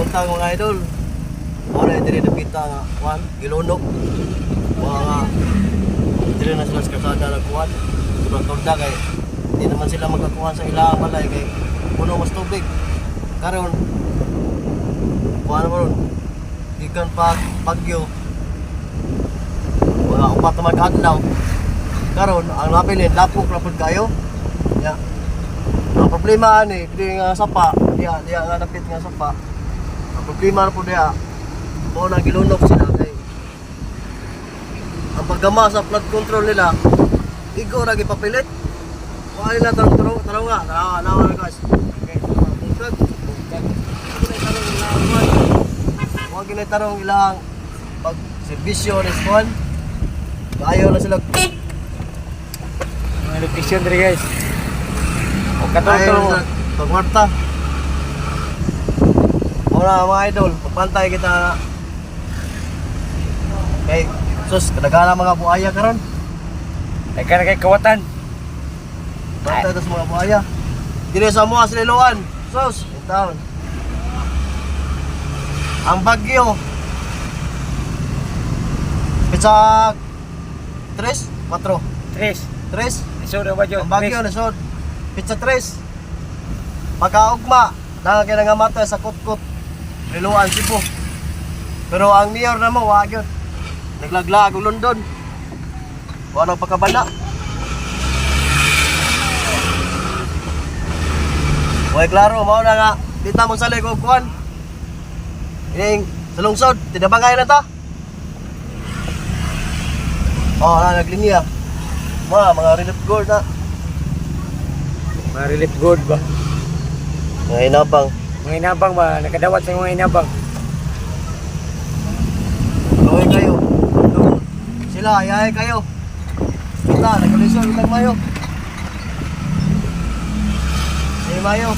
butang mga idol. Wala yung dili napita nga kuhan, gilunok. Mga dili na sila sa kasada na kuhan. Sobrang tunda kay hindi naman sila magkakuhan sa ilang balay kay puno mas tubig. Karon kuhan naman ron. Gikan pa Bagyo. Mga upat naman kaadlaw. Karon ang napilin lapok na pud kayo. Ya. Ang problema ani di nga sapa, diya nga napit nga sapa. Ang problema na po diya, mo na gilunok sila kay ang paggama sa flood control nila, igo ra gipapilit. Wa nila tarong nga, nawa na guys. Okay, bungkag. Wa ginay tarong ilang pag serbisyo respond. Ayaw na sila. Mga location diri guys. O katulong Ayaw na pagwarta. Wala mga idol, pagpantay kita. Kay sus, kadaghan mga buaya karon. ay kana kay kawatan. Pantay tas mga buaya. Dili sa mga sililuan. Sus, in town. Ang Bagyo. Pizza 3, 4. Tres. 3. Iso na ba yun? Ang Bagyo na sod. Pizza 3. Pagkaugma, nangakay nga mata sa kutkut. Riluan Cebu. Pero ang mayor na mo, wag yun. Naglaglag ang London. Wala nang pagkabala. Uy, klaro, mao na nga. Dita mong salig og kuhan. Ining sa lungsod, tinabangay na ta. Na naglinya. Mga relief gold na. Mga relief good ba? Mga inabang. Mga inabang ba? Nakadawat sa mga inabang. Gawin kayo. Sila, ayahay kayo. Kita, nagkalisol utang Mayo. Si Mayo.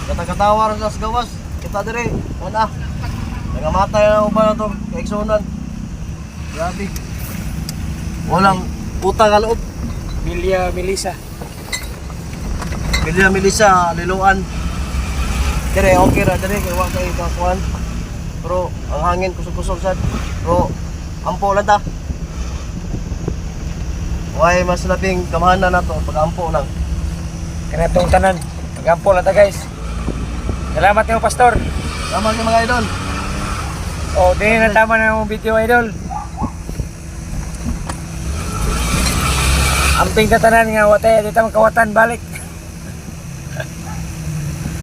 Katakatawar sa gawas. Kita dire. Una. Nangamatay na ako pa na ito. Kaiksunan. Grabe. Walang utang ka loob. Milya Melisa. Bilya Melisa, liluan. Dire, okay ra dire. Kaya wala kayo kakuhan. Pero ang hangin kusog-kusog sad. Pero ampo lang ta. Why mas labing kamahanan na to pag ampo lang. Kana tong tanan. Magampo lang ta guys. Salamat kayo pastor. Tama kayo mga idol. O, din na tama na yung video idol. Amping tatanan nga watay dito ang kawatan balik.